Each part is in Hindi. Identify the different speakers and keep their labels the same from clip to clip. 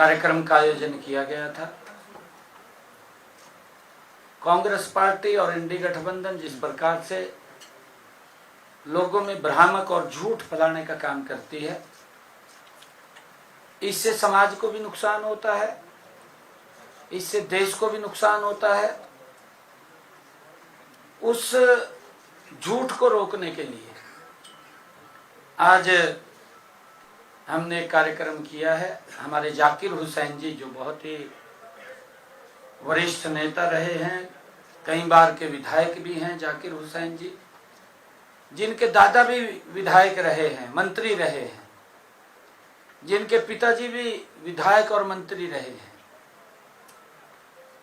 Speaker 1: कार्यक्रम का आयोजन किया गया था। कांग्रेस पार्टी और इंडी गठबंधन जिस प्रकार से लोगों में भ्रामक और झूठ फैलाने का काम करती है, इससे समाज को भी नुकसान होता है, इससे देश को भी नुकसान होता है। उस झूठ को रोकने के लिए आज हमने एक कार्यक्रम किया है। हमारे जाकिर हुसैन जी, जो बहुत ही वरिष्ठ नेता रहे हैं, कई बार के विधायक भी हैं, जाकिर हुसैन जी, जिनके दादा भी विधायक रहे हैं, मंत्री रहे हैं, जिनके पिताजी भी विधायक और मंत्री रहे हैं,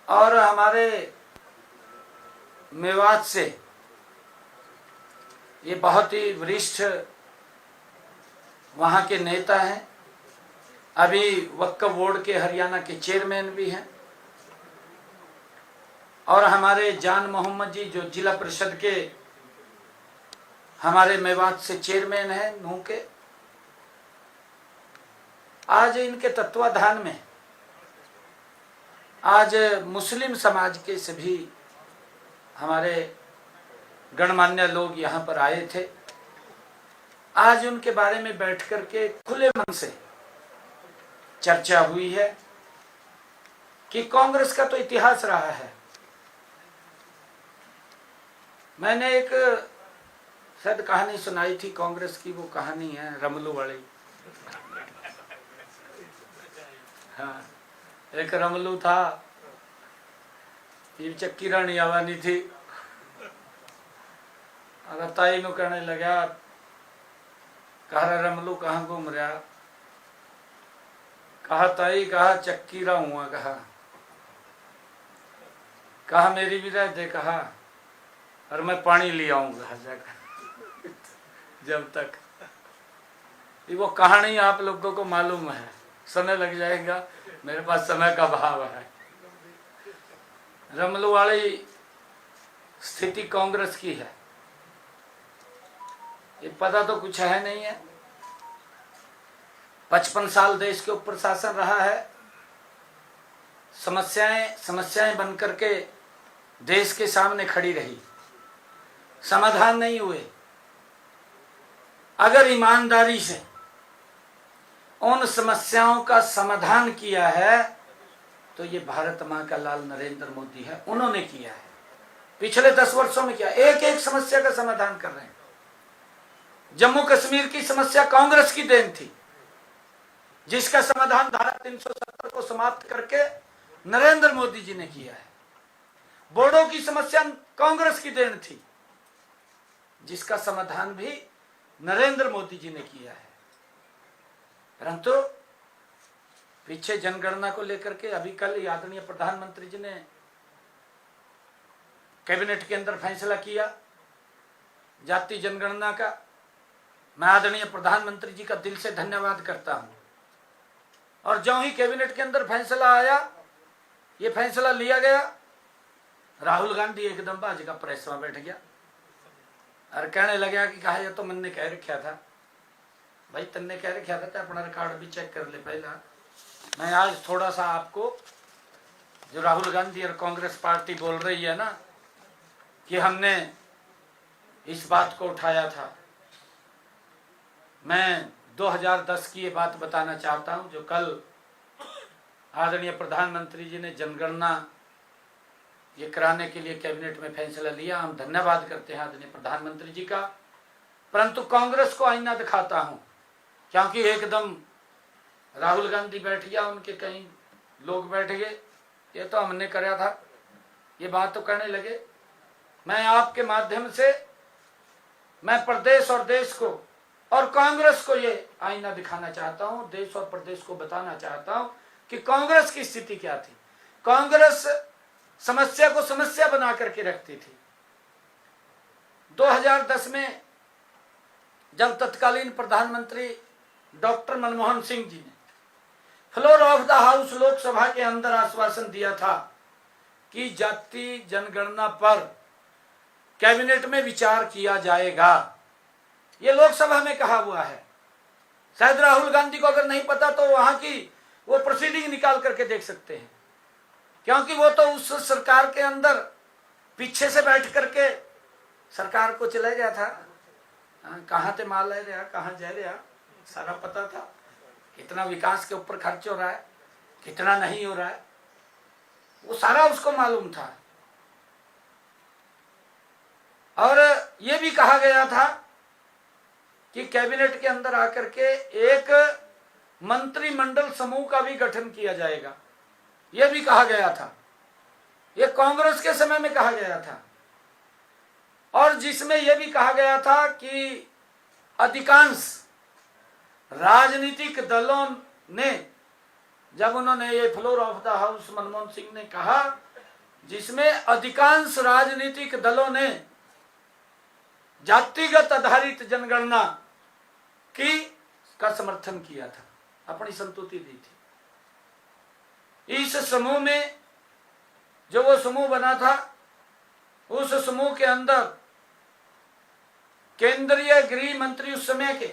Speaker 1: और हमारे मेवात से ये बहुत ही वरिष्ठ वहाँ के नेता हैं। अभी वक्फ बोर्ड के हरियाणा के चेयरमैन भी हैं, और हमारे जान मोहम्मद जी, जो जिला परिषद के हमारे मेवात से चेयरमैन हैं नूह के। आज इनके तत्वाधान में आज मुस्लिम समाज के सभी हमारे गणमान्य लोग यहाँ पर आए थे। आज उनके बारे में बैठ कर के खुले मन से चर्चा हुई है कि कांग्रेस का तो इतिहास रहा है। मैंने एक शायद कहानी सुनाई थी कांग्रेस की, वो कहानी है रमलू वाली। हाँ, एक रमलू था, ये चक्की रानी आवानी थी, और ताई नु कहने लगा, कहा रमलू कहाँ घूम रहा? कहा ताई, कहा चक्की रा हुआ, कहा मेरी भी रह दे, कहा और मैं पानी ले आऊंगा जाकर। जब तक वो कहानी आप लोगों को मालूम है, समय लग जाएगा, मेरे पास समय का अभाव है। रमलू वाली स्थिति कांग्रेस की है, ये पता तो कुछ है नहीं है। 55 साल देश के ऊपर शासन रहा है, समस्याएं बन करके देश के सामने खड़ी रही, समाधान नहीं हुए। अगर ईमानदारी से उन समस्याओं का समाधान किया है तो ये भारत मां का लाल नरेंद्र मोदी है, उन्होंने किया है। पिछले 10 वर्षों में किया, एक एक समस्या का समाधान कर रहे हैं। जम्मू कश्मीर की समस्या कांग्रेस की देन थी, जिसका समाधान धारा 370 को समाप्त करके नरेंद्र मोदी जी ने किया है। बोडो की समस्या कांग्रेस की देन थी, जिसका समाधान भी नरेंद्र मोदी जी ने किया है। परंतु पीछे जनगणना को लेकर के अभी कल आदरणीय प्रधानमंत्री जी ने कैबिनेट के अंदर फैसला किया जाति जनगणना का। मैं आदरणीय प्रधानमंत्री जी का दिल से धन्यवाद करता हूं। और जो ही कैबिनेट के अंदर फैसला आया, ये फैसला लिया गया, राहुल गांधी एकदम बाजी का प्रेस में बैठ गया और कहने लगा कि कहा ये तो मैंने कह रखा था। भाई तन्ने कह रखा था तो अपना रिकॉर्ड भी चेक कर ले पहला। मैं आज थोड़ा सा आपको, जो राहुल गांधी और कांग्रेस पार्टी बोल रही है ना कि हमने इस बात को उठाया था, मैं 2010 की ये बात बताना चाहता हूं, जो कल आदरणीय प्रधानमंत्री जी ने जनगणना ये कराने के लिए कैबिनेट में फैसला लिया। हम धन्यवाद करते हैं आदरणीय प्रधानमंत्री जी का। परंतु कांग्रेस को आईना दिखाता हूं, क्योंकि एकदम राहुल गांधी बैठ गया, उनके कई लोग बैठ गए, ये तो हमने कराया था, ये बात तो कहने लगे। मैं आपके माध्यम से मैं प्रदेश और देश को और कांग्रेस को ये आईना दिखाना चाहता हूं, देश और प्रदेश को बताना चाहता हूं कि कांग्रेस की स्थिति क्या थी। कांग्रेस समस्या को समस्या बना करके रखती थी। 2010 में जब तत्कालीन प्रधानमंत्री डॉक्टर मनमोहन सिंह जी ने floor of the house Lok Sabha के अंदर आश्वासन दिया था कि जाति जनगणना पर कैबिनेट में विचार किया जाएगा, ये लोकसभा में कहा हुआ है। शायद राहुल गांधी को अगर नहीं पता तो वहां की वो प्रोसीडिंग निकाल करके देख सकते हैं, क्योंकि वो तो उस सरकार के अंदर पीछे से बैठ करके सरकार को चला गया था। कहाँ से माल ले रहा, कहाँ जा रहा, सारा पता था। कितना विकास के ऊपर खर्च हो रहा है, कितना नहीं हो रहा है, वो सारा उसको मालूम था। और ये भी कहा गया था कि कैबिनेट के अंदर आकर के एक मंत्रिमंडल समूह का भी गठन किया जाएगा, यह भी कहा गया था। यह कांग्रेस के समय में कहा गया था, और जिसमें यह भी कहा गया था कि अधिकांश राजनीतिक दलों ने, जब उन्होंने ये floor of the house Manmohan Singh ने कहा, जिसमें अधिकांश राजनीतिक दलों ने जातिगत आधारित जनगणना का समर्थन किया था, अपनी संतुष्टि दी थी। इस समूह में जो वो समूह बना था, उस समूह के अंदर केंद्रीय गृह मंत्री उस समय के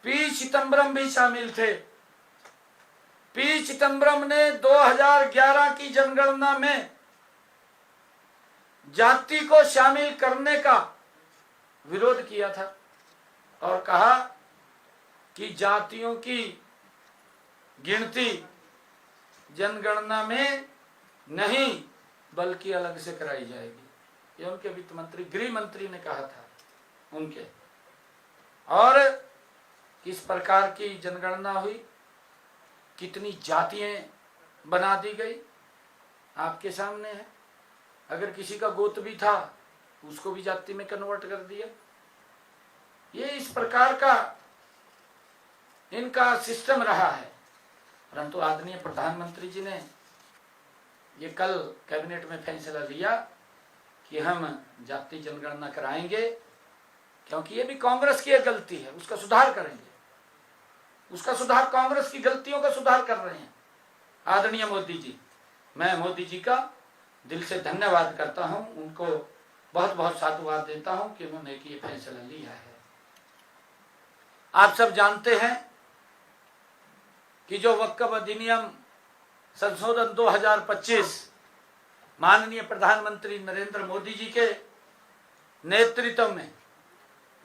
Speaker 1: पी चिदम्बरम भी शामिल थे। पी चिदम्बरम ने 2011 की जनगणना में जाति को शामिल करने का विरोध किया था और कहा कि जातियों की गिनती जनगणना में नहीं बल्कि अलग से कराई जाएगी। ये उनके वित्त मंत्री, गृह मंत्री ने कहा था उनके। और किस प्रकार की जनगणना हुई, कितनी जातियां बना दी गई, आपके सामने है। अगर किसी का गोत्र भी था उसको भी जाति में कन्वर्ट कर दिया। ये इस प्रकार का इनका सिस्टम रहा है। परंतु आदरणीय प्रधानमंत्री जी ने ये कल कैबिनेट में फैसला लिया कि हम जाति जनगणना कराएंगे, क्योंकि ये भी कांग्रेस की एक गलती है, उसका सुधार करेंगे। उसका सुधार, कांग्रेस की गलतियों का सुधार कर रहे हैं आदरणीय मोदी जी। मैं मोदी जी का दिल से धन्यवाद करता हूं, उनको बहुत बहुत साधुवाद देता हूं कि उन्होंने ये फैसला लिया है। आप सब जानते हैं कि जो वक्फ अधिनियम संशोधन 2025 माननीय प्रधानमंत्री नरेंद्र मोदी जी के नेतृत्व में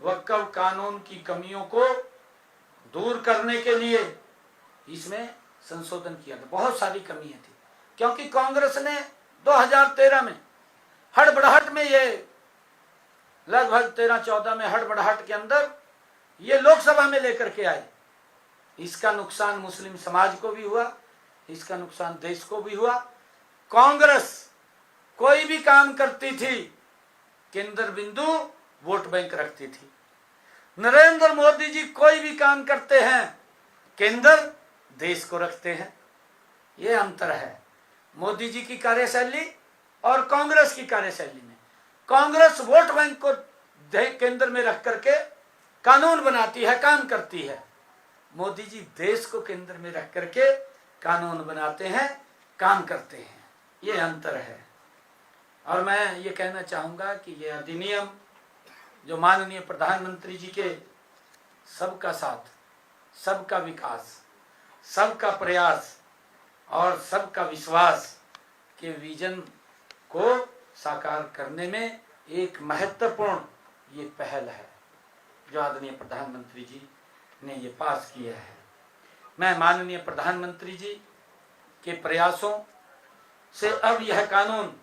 Speaker 1: वक्फ कानून की कमियों को दूर करने के लिए इसमें संशोधन किया गया। बहुत सारी कमियां थी, क्योंकि कांग्रेस ने 2013 में हड़बड़ाहट में, ये लगभग 13-14 में हड़बड़ाहट के अंदर ये लोकसभा में लेकर के आए। इसका नुकसान मुस्लिम समाज को भी हुआ, इसका नुकसान देश को भी हुआ। कांग्रेस कोई भी काम करती थी, केंद्र बिंदु वोट बैंक रखती थी। नरेंद्र मोदी जी कोई भी काम करते हैं, केंद्र देश को रखते हैं। ये अंतर है मोदी जी की कार्यशैली और कांग्रेस की कार्यशैली में। कांग्रेस वोट बैंक को केंद्र में रख करके कानून बनाती है, काम करती है। मोदी जी देश को केंद्र में रख करके कानून बनाते हैं, काम करते हैं। ये अंतर है। और मैं ये कहना चाहूंगा कि ये अधिनियम जो माननीय प्रधानमंत्री जी के सबका साथ, सबका विकास, सबका प्रयास और सबका विश्वास के विजन को साकार करने में एक महत्वपूर्ण ये पहल है जो आदरणीय प्रधानमंत्री जी ने ये पास किया है। मैं माननीय प्रधानमंत्री जी के प्रयासों से अब यह कानून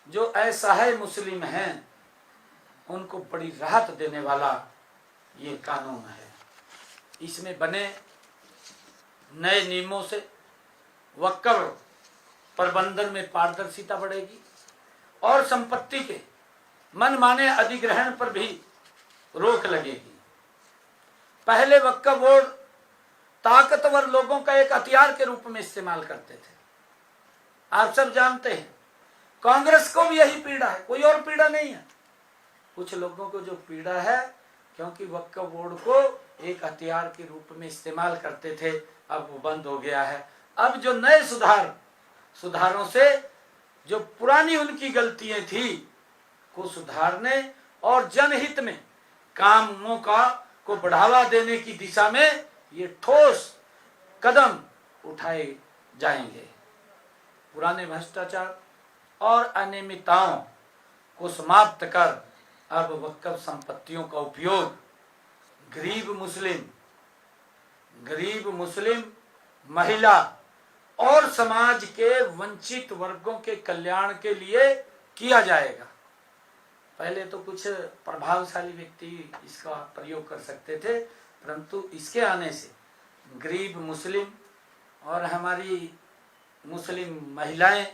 Speaker 1: जो असहाय मुस्लिम हैं उनको बड़ी राहत देने वाला ये कानून है। इसमें बने नए नियमों से वक्फ प्रबंधन में पारदर्शिता बढ़ेगी और संपत्ति के मनमाने अधिग्रहण पर भी रोक लगेगी। पहले वक्फ बोर्ड ताकतवर लोगों का एक हथियार के रूप में इस्तेमाल करते थे। आप सब जानते हैं कांग्रेस को भी यही पीड़ा है, कोई और पीड़ा नहीं है। कुछ लोगों को जो पीड़ा है क्योंकि वक्फ बोर्ड को एक हथियार के रूप में इस्तेमाल करते थे, अब वो बंद हो गया है। अब जो नए सुधारों से जो पुरानी उनकी गलतियां थी को सुधारने और जनहित में कामों को बढ़ावा देने की दिशा में ये ठोस कदम उठाए जाएंगे। पुराने भ्रष्टाचार और अनियमितताओं को समाप्त कर अब वक्फ संपत्तियों का उपयोग गरीब मुस्लिम, महिला और समाज के वंचित वर्गों के कल्याण के लिए किया जाएगा। पहले तो कुछ प्रभावशाली व्यक्ति इसका प्रयोग कर सकते थे, परंतु इसके आने से गरीब मुस्लिम और हमारी मुस्लिम महिलाएं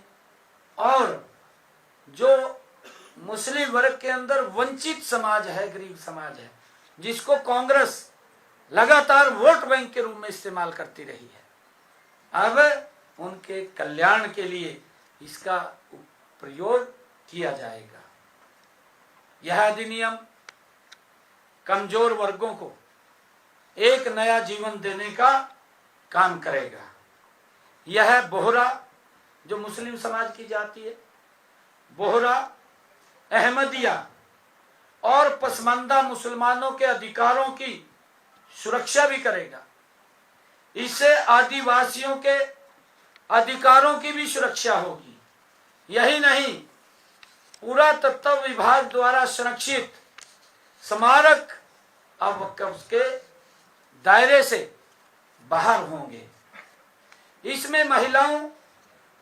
Speaker 1: और जो मुस्लिम वर्ग के अंदर वंचित समाज है, गरीब समाज है, जिसको कांग्रेस लगातार वोट बैंक के रूप में इस्तेमाल करती रही है, अब उनके कल्याण के लिए इसका प्रयोग किया जाएगा। यह अधिनियम कमजोर वर्गों को एक नया जीवन देने का काम करेगा। यह बोहरा, जो मुस्लिम समाज की जाति है, बोहरा, अहमदिया और पसमानदा मुसलमानों के अधिकारों की सुरक्षा भी करेगा। इससे आदिवासियों के अधिकारों की भी सुरक्षा होगी। यही नहीं, पुरातत्व विभाग द्वारा संरक्षित स्मारक अब वक्फ के दायरे से बाहर होंगे। इसमें महिलाओं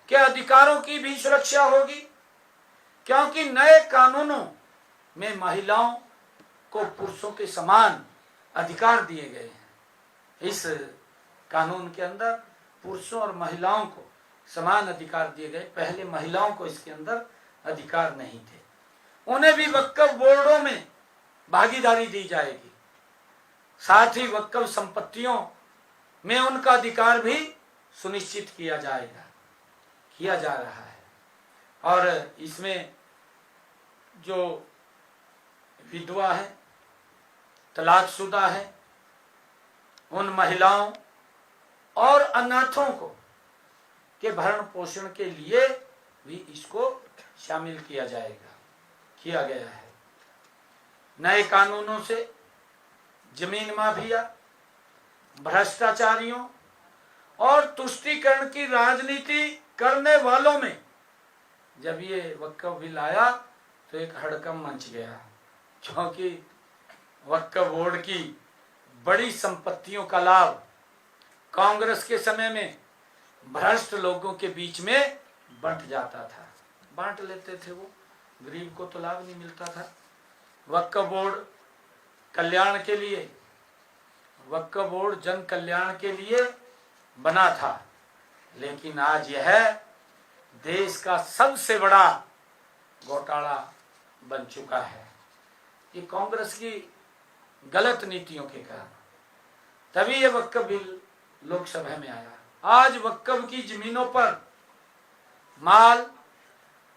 Speaker 1: के अधिकारों की भी सुरक्षा होगी, क्योंकि नए कानूनों में महिलाओं को पुरुषों के समान अधिकार दिए गए हैं। इस कानून के अंदर पुरुषों और महिलाओं को समान अधिकार दिए गए। पहले महिलाओं को इसके अंदर अधिकार नहीं थे। उन्हें भी वक्फ बोर्डों में भागीदारी दी जाएगी। साथ ही वक्फ संपत्तियों में उनका अधिकार भी सुनिश्चित किया जा रहा है। और इसमें जो विधवा है, तलाकशुदा है, उन महिलाओं और अनाथों को के भरण पोषण के लिए भी इसको शामिल किया गया है। नए कानूनों से जमीन माफिया, भ्रष्टाचारियों और तुष्टीकरण की राजनीति करने वालों में जब ये वक्फ बिल आया तो एक हड़कंप मच गया, क्योंकि वक्फ बोर्ड की बड़ी संपत्तियों का लाभ कांग्रेस के समय में भ्रष्ट लोगों के बीच में बंट जाता था। बांट लेते थे वो, गरीब को तो लाभ नहीं मिलता था। वक्फ बोर्ड कल्याण के लिए, वक्फ बोर्ड जन कल्याण के लिए बना था, लेकिन आज यह देश का सबसे बड़ा घोटाला बन चुका है। ये कांग्रेस की गलत नीतियों के कारण तभी ये वक्फ बिल लोकसभा में आया। आज वक्फ की जमीनों पर माल,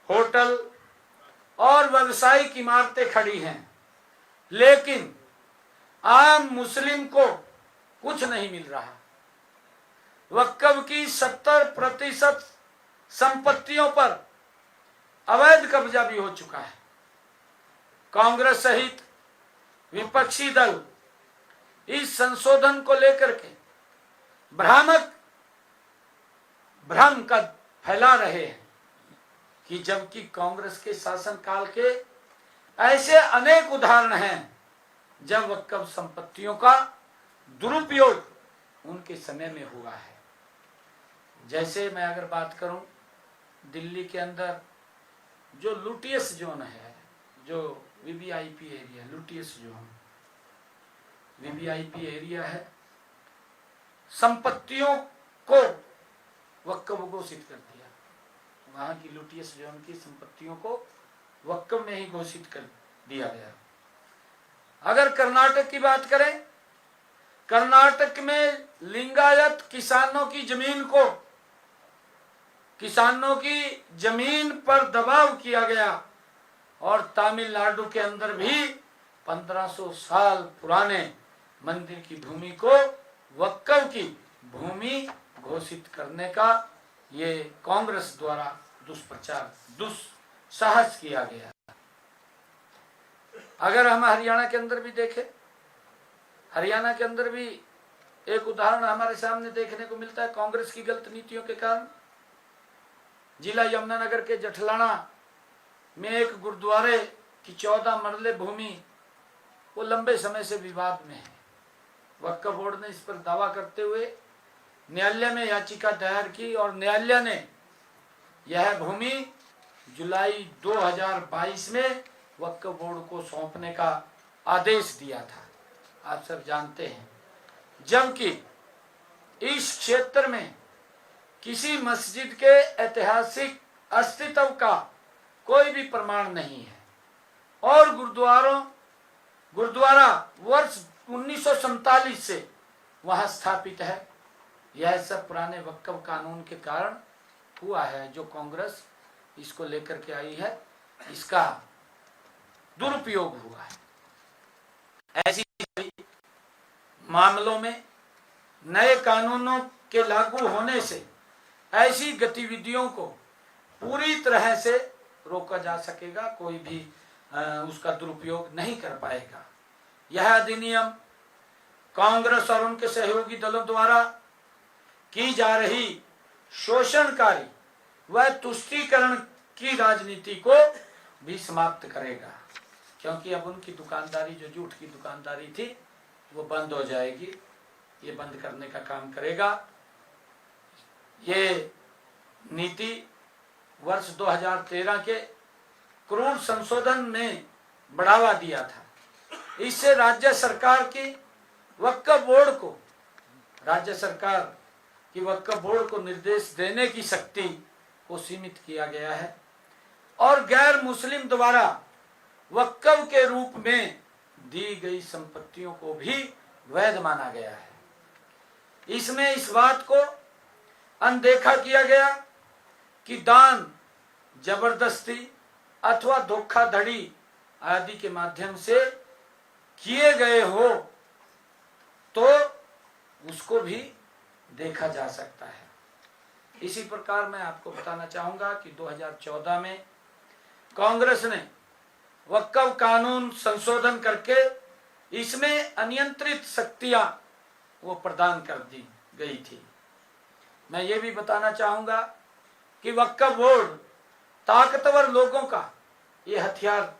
Speaker 1: होटल और व्यावसायिक इमारतें खड़ी हैं, लेकिन आम मुस्लिम को कुछ नहीं मिल रहा। वक्फ की 70% संपत्तियों पर अवैध कब्जा भी हो चुका है। कांग्रेस सहित विपक्षी दल इस संशोधन को लेकर के भ्रम का फैला रहे हैं कि जबकि कांग्रेस के शासनकाल के ऐसे अनेक उदाहरण हैं जब वक्फ संपत्तियों का दुरुपयोग उनके समय में हुआ है। जैसे मैं अगर बात करूं, दिल्ली के अंदर जो लुटियस जोन है, जो VVIP area, Lutyens zone VVIP area है, संपत्तियों को वक्फ घोषित कर दिया। वहां की लुटियस जोन की संपत्तियों को वक्फ में ही घोषित कर दिया गया। अगर कर्नाटक की बात करें, कर्नाटक में लिंगायत किसानों की जमीन पर दबाव किया गया, और तमिलनाडु के अंदर भी 1500 साल पुराने मंदिर की भूमि को वक्फ की भूमि घोषित करने का ये कांग्रेस द्वारा दुस्साहस किया गया। अगर हम हरियाणा के अंदर भी देखें, हरियाणा के अंदर भी एक उदाहरण हमारे सामने देखने को मिलता है कांग्रेस की गलत नीतियों के कारण। जिला यमुनानगर के जठलाना में एक गुरुद्वारे की 14 मरले भूमि वो लंबे समय से विवाद में है। वक्फ बोर्ड ने इस पर दावा करते हुए न्यायालय में याचिका दायर की और न्यायालय ने यह भूमि जुलाई 2022 में वक्फ बोर्ड को सौंपने का आदेश दिया था, आप सब जानते हैं। जबकि इस क्षेत्र में किसी मस्जिद के ऐतिहासिक अस्तित्व का कोई भी प्रमाण नहीं है और गुरुद्वारा वर्ष 1947 से वहां स्थापित है। यह सब पुराने वक्फ कानून के कारण हुआ है। जो कांग्रेस इसको लेकर के आई है, इसका दुरुपयोग हुआ है। ऐसी मामलों में नए कानूनों के लागू होने से ऐसी गतिविधियों को पूरी तरह से रोका जा सकेगा, कोई भी उसका दुरुपयोग नहीं कर पाएगा। यह अधिनियम कांग्रेस और उनके सहयोगी दलों द्वारा की जा रही शोषणकारी व तुष्टीकरण की राजनीति को भी समाप्त करेगा, क्योंकि अब उनकी दुकानदारी, जो झूठ की दुकानदारी थी, वो बंद हो जाएगी। ये बंद करने का काम करेगा। ये नीति वर्ष 2013 के क्रूर संशोधन में बढ़ावा दिया था। इससे राज्य सरकार की वक्फ बोर्ड को निर्देश देने की शक्ति को सीमित किया गया है और गैर मुस्लिम द्वारा वक्फ के रूप में दी गई संपत्तियों को भी वैध माना गया है। इसमें इस बात को अनदेखा किया गया कि दान, जबरदस्ती अथवा धोखाधड़ी आदि के माध्यम से किए गए हो तो उसको भी देखा जा सकता है। इसी प्रकार मैं आपको बताना चाहूंगा कि 2014 में कांग्रेस ने वक्फ कानून संशोधन करके इसमें अनियंत्रित शक्तियां वो प्रदान कर दी गई थी। मैं ये भी बताना चाहूंगा कि वक्फ बोर्ड ताकतवर लोगों का ये हथियार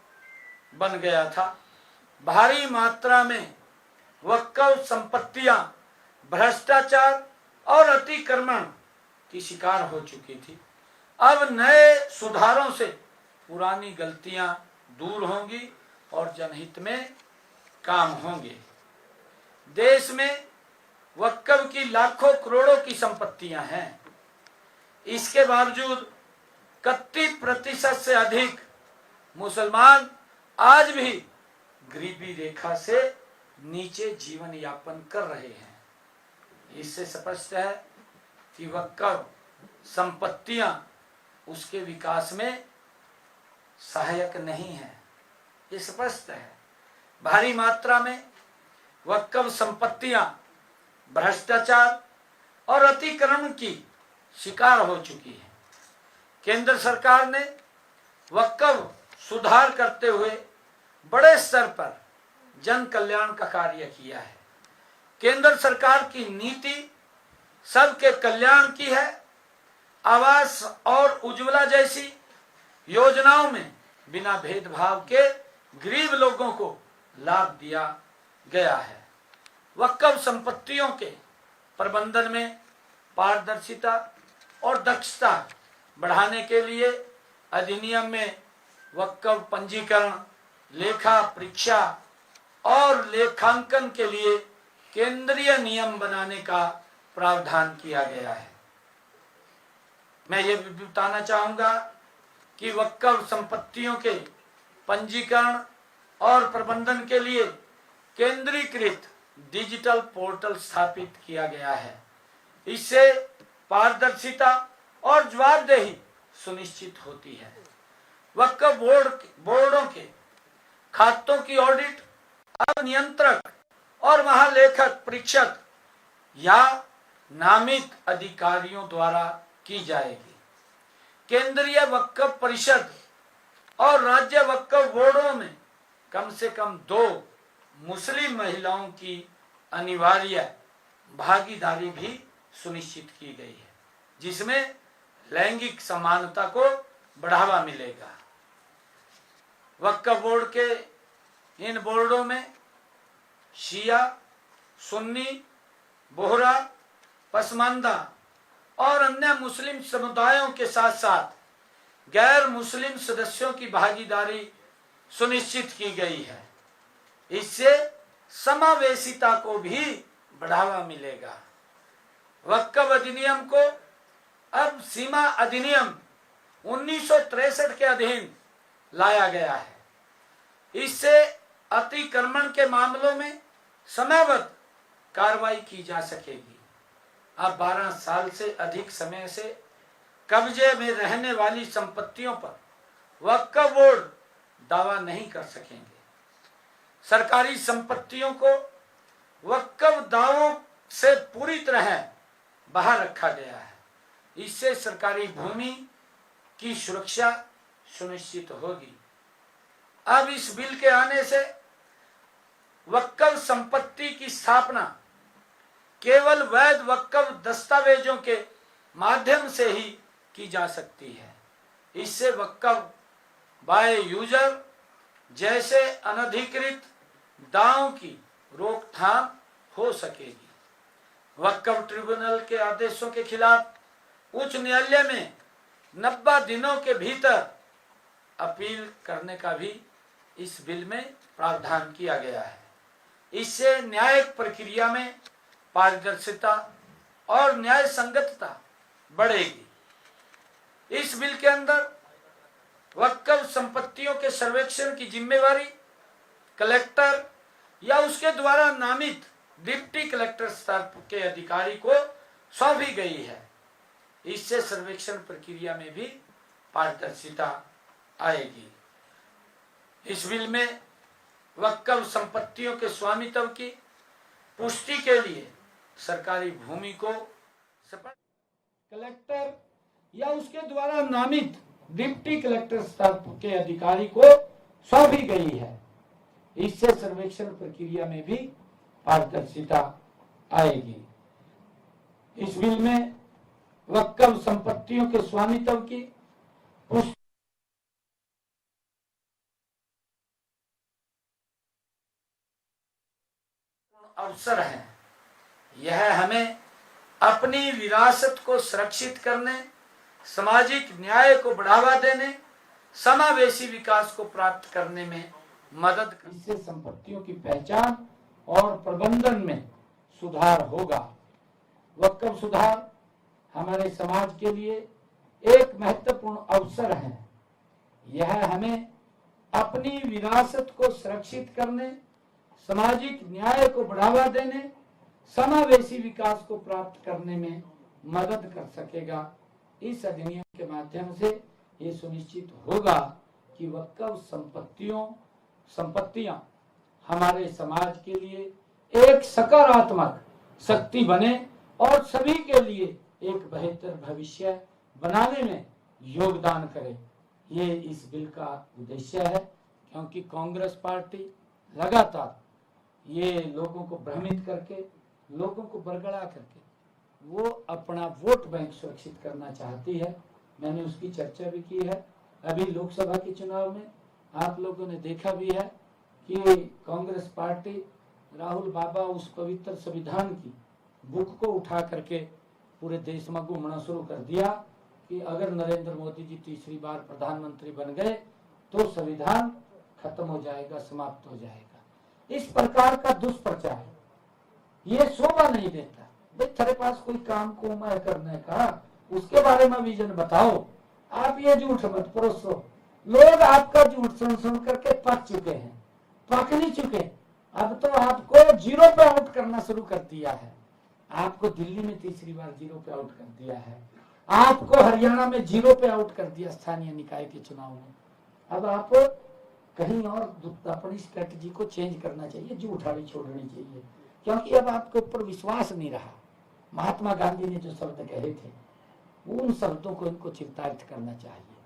Speaker 1: बन गया था। भारी मात्रा में वक्फ संपत्तियां भ्रष्टाचार और अतिक्रमण की शिकार हो चुकी थी। अब नए सुधारों से पुरानी गलतियां दूर होंगी और जनहित में काम होंगे। देश में वक्फ की लाखों करोड़ों की संपत्तियां हैं। इसके बावजूद 31% से अधिक मुसलमान आज भी गरीबी रेखा से नीचे जीवन यापन कर रहे हैं। इससे स्पष्ट है कि वक्फ संपत्तियां उसके विकास में सहायक नहीं है। ये स्पष्ट है। भारी मात्रा में वक्फ संपत्तियां भ्रष्टाचार और अतिक्रमण की शिकार हो चुकी है। केंद्र सरकार ने वक्फ सुधार करते हुए बड़े स्तर पर जन कल्याण का कार्य किया है। केंद्र सरकार की नीति सबके कल्याण की है। आवास और उज्ज्वला जैसी योजनाओं में बिना भेदभाव के गरीब लोगों को लाभ दिया गया है। वक्फ संपत्तियों के प्रबंधन में पारदर्शिता और दक्षता बढ़ाने के लिए अधिनियम में वक्फ पंजीकरण, लेखा परीक्षा और लेखांकन के लिए केंद्रीय नियम बनाने का प्रावधान किया गया है। मैं ये भी बताना चाहूंगा कि वक्फ संपत्तियों के पंजीकरण और प्रबंधन के लिए केंद्रीकृत डिजिटल पोर्टल स्थापित किया गया है। इससे पारदर्शिता और जवाबदेही सुनिश्चित होती है। वक्फ बोर्डों के खातों की ऑडिट अब नियंत्रक और महालेखक परीक्षक या नामित अधिकारियों द्वारा की जाएगी। केंद्रीय वक्फ परिषद और राज्य वक्फ बोर्डों में कम से कम 2 मुस्लिम महिलाओं की अनिवार्य भागीदारी भी सुनिश्चित की गई है, जिसमें लैंगिक समानता को बढ़ावा मिलेगा। वक्फ बोर्ड के इन बोर्डों में शिया, सुन्नी, बोहरा, पसमानदा और अन्य मुस्लिम समुदायों के साथ साथ गैर मुस्लिम सदस्यों की भागीदारी सुनिश्चित की गई है। इससे समावेशिता को भी बढ़ावा मिलेगा। वक्फ अधिनियम को अब सीमा अधिनियम 1963 के अधीन लाया गया है। इससे अतिक्रमण के मामलों में समयबद्ध कार्रवाई की जा सकेगी। अब 12 साल से अधिक समय से कब्जे में रहने वाली संपत्तियों पर वक्फ बोर्ड दावा नहीं कर सकेंगे। सरकारी संपत्तियों को वक्फ दावों से पूरी तरह बाहर रखा गया है। इससे सरकारी भूमि की सुरक्षा सुनिश्चित होगी। अब इस बिल के आने से वक्फ संपत्ति की स्थापना केवल वैध वक्फ दस्तावेजों के माध्यम से ही की जा सकती है। इससे वक्फ बाय यूजर जैसे अनधिकृत दावों की रोकथाम हो सकेगी। वक्फ ट्रिब्यूनल के आदेशों के खिलाफ उच्च न्यायालय में 90 दिनों के भीतर अपील करने का भी इस बिल में प्रावधान किया गया है। इससे न्यायिक प्रक्रिया में पारदर्शिता और न्याय संगतता बढ़ेगी। इस बिल के अंदर वक्फ संपत्तियों के सर्वेक्षण की जिम्मेवारी कलेक्टर या उसके द्वारा नामित डिप्टी कलेक्टर स्तर के अधिकारी को सौंपी गई है। इससे सर्वेक्षण प्रक्रिया में भी पारदर्शिता आएगी। इस बिल में वक्फ संपत्तियों के स्वामित्व की पुष्टि के लिए सरकारी भूमि को कलेक्टर या उसके द्वारा नामित डिप्टी कलेक्टर स्तर के अधिकारी को सौंपी गई है। इससे सर्वेक्षण प्रक्रिया में भी पारदर्शिता आएगी। इस बिल में वक्फ संपत्तियों के स्वामित्व की पुष्टि अवसर है। यह हमें अपनी विरासत को सुरक्षित करने, सामाजिक न्याय को बढ़ावा देने, समावेशी विकास को प्राप्त करने में मदद कर। इससे संपत्तियों की पहचान और प्रबंधन में सुधार होगा। वक्फ सुधार हमारे समाज के लिए एक महत्वपूर्ण अवसर है। यह हमें अपनी विरासत को सुरक्षित करने, सामाजिक न्याय को बढ़ावा देने, समावेशी विकास को प्राप्त करने में मदद कर सकेगा। इस अधिनियम के माध्यम से ये सुनिश्चित होगा कि वक्फ संपत्तियां हमारे समाज के लिए एक सकारात्मक शक्ति बने और सभी के लिए एक बेहतर भविष्य बनाने में योगदान करे। ये इस बिल का उद्देश्य है, क्योंकि कांग्रेस पार्टी लगातार ये लोगों को भ्रमित करके, लोगों को बरगला करके वो अपना वोट बैंक सुरक्षित करना चाहती है। मैंने उसकी चर्चा भी की है। अभी लोकसभा के चुनाव में आप लोगों ने देखा भी है कि कांग्रेस पार्टी राहुल बाबा उस पवित्र संविधान की बुक को उठा करके पूरे देश में घूमना शुरू कर दिया कि अगर नरेंद्र मोदी जी तीसरी बार प्रधानमंत्री बन गए तो संविधान खत्म हो जाएगा, समाप्त हो जाएगा। इस प्रकार का दुष्प्रचार ये शोभा नहीं देता। भाई तेरे पास कोई काम को करने का, उसके बारे में विजन बताओ। आप ये झूठ मत परोसो। लोग आपका झूठ सुन सुन करके पक चुके हैं, पक नहीं चुके। अब तो आपको जीरो पे आउट करना शुरू कर दिया है। आपको दिल्ली में तीसरी बार जीरो पे आउट कर दिया है, आपको हरियाणा में जीरो पे आउट कर दिया स्थानीय निकाय के चुनाव में। अब आप कहीं और अपनी स्ट्रेटजी को चेंज करना चाहिए, झूठाड़ी छोड़नी चाहिए, क्योंकि अब आपके ऊपर विश्वास नहीं रहा। महात्मा गांधी ने जो शब्द कहे थे उन शब्दों को इनको चिंतारित करना चाहिए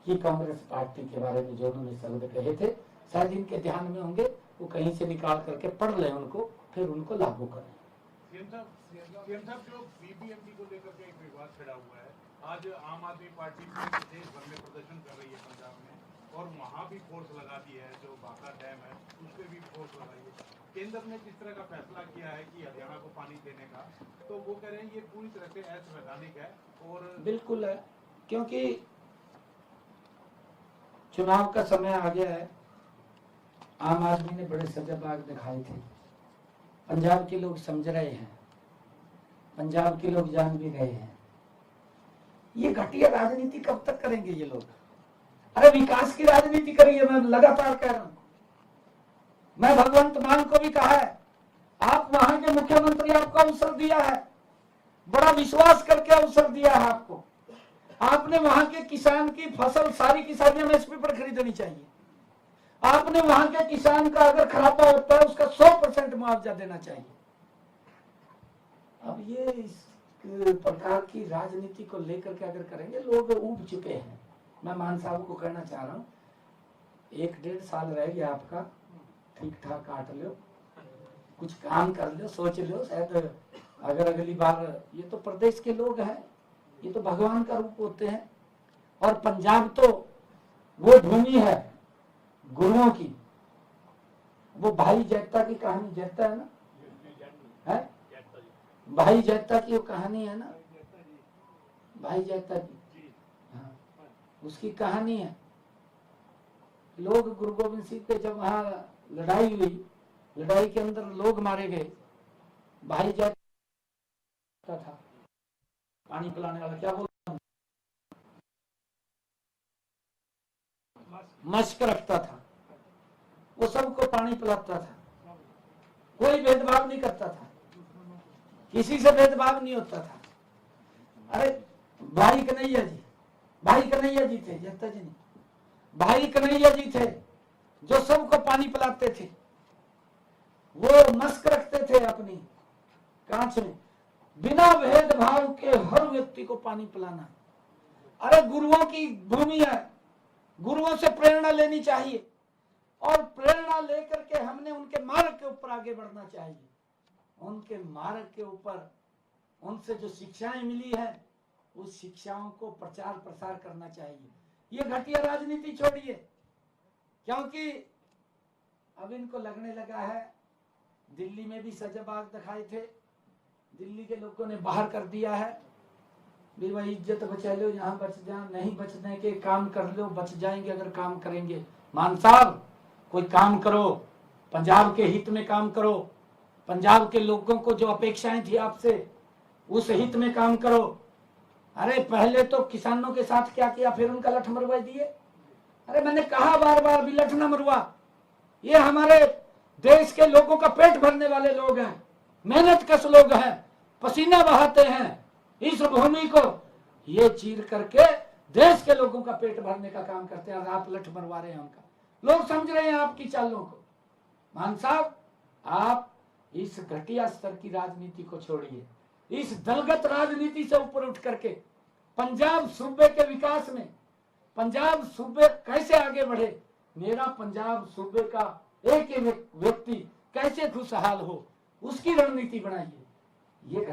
Speaker 1: कि कांग्रेस पार्टी के बारे में जो उन्होंने शब्द कहे थे शायद इनके ध्यान में होंगे, वो कहीं से निकाल करके पढ़ लें उनको, फिर उनको लागू करें।
Speaker 2: सीएम साहब जो बीबीएमपी को लेकर के एक विवाद खड़ा हुआ है, आज आम आदमी पार्टी देश भर में प्रदर्शन कर रही है पंजाब में, और वहाँ भी फोर्स लगा दी है, जो बांका डैम है उस पर भी फोर्स लगाई है। केंद्र ने जिस तरह का फैसला किया है कि हरियाणा को पानी देने का, तो वो कह रहे हैं ये पूरी तरह से असंवैधानिक है। और
Speaker 1: बिल्कुल है, क्योंकि चुनाव का समय आ गया है। आम आदमी ने बड़े सजाबाग दिखाए थे, पंजाब के लोग समझ रहे हैं, पंजाब के लोग जान भी गए हैं। ये घटिया राजनीति कब तक करेंगे ये लोग? अरे विकास की राजनीति करिए, मैं लगातार कह रहा हूं। मैं भगवंत मान को भी कहा है, आप वहां के मुख्यमंत्री, आपको अवसर दिया है, बड़ा विश्वास करके अवसर दिया है आपको। आपने वहां के किसान की फसल सारी की सारी एमएसपी पर खरीदनी चाहिए। आपने वहां के किसान का अगर खराबा होता है उसका 100% मुआवजा देना चाहिए। अब ये इस प्रकार की राजनीति को लेकर के अगर करेंगे, लोग ऊब चुके हैं। मैं मान साहब को कहना चाह रहा हूँ, 1-1.5 साल रह गया आपका, ठीक ठाक काट लो, कुछ काम कर लो, सोच लो, शायद अगर अगली बार। ये तो प्रदेश के लोग हैं, ये तो भगवान का रूप होते हैं। और पंजाब तो वो भूमि है गुरुओं की। वो भाई जैता की कहानी, जैता है ना, है भाई जैता की वो कहानी है ना, भाई जैता की, हाँ, उसकी कहानी है। लोग गुरु गोविंद सिंह के जब वहां लड़ाई हुई, लड़ाई के अंदर लोग मारे गए, भाई जैता था पानी पिलाने वाला, क्या बोलता, मश्क रखता था, वो सबको पानी पिलाता था, कोई भेदभाव नहीं करता था, किसी से भेदभाव नहीं होता था। अरे भाई कन्हैया जी, भाई कन्हैया जी थे, जत्ता जी नहीं, भाई कन्हैया जी थे जो सबको पानी पिलाते थे। वो मस्क रखते थे अपनी कांच में, बिना भेदभाव के हर व्यक्ति को पानी पिलाना। अरे गुरुओं की भूमि है, गुरुओं से प्रेरणा लेनी चाहिए, और प्रेरणा लेकर के हमने उनके मार्ग के ऊपर आगे बढ़ना चाहिए। उनके मार्ग के ऊपर उनसे जो शिक्षाएं मिली है, उस शिक्षाओं को प्रचार प्रसार करना चाहिए। ये घटिया राजनीति छोड़िए, क्योंकि अब इनको लगने लगा है, दिल्ली में भी सजाबाग दिखाए थे, दिल्ली के लोगों ने बाहर कर दिया है, भी भाई इज्जत बचा लो, यहाँ बच जा, नहीं बचने के काम कर लो, बच जाएंगे अगर काम करेंगे। मान साहब कोई काम करो, पंजाब के हित में काम करो, पंजाब के लोगों को जो अपेक्षाएं थी आपसे, उस हित में काम करो। अरे पहले तो किसानों के साथ क्या किया, फिर उनका लठ मरवा दिए। अरे मैंने कहा बार बार भी लठ न मरवा, ये हमारे देश के लोगों का पेट भरने वाले लोग हैं, मेहनत कश लोग हैं, पसीना बहाते हैं इस भूमि को, ये चीर करके देश के लोगों का पेट भरने का काम करते हैं, और आप लठ मरवा रहे हैं उनका। लोग समझ रहे हैं आपकी चालों को। मान साहब, आप इस घटिया स्तर की राजनीति को छोड़िए, इस दलगत राजनीति से ऊपर उठ करके पंजाब सूबे के विकास में, पंजाब सूबे कैसे आगे बढ़े, मेरा पंजाब सूबे का एक एक व्यक्ति कैसे खुशहाल हो, उसकी रणनीति बनाइए। ये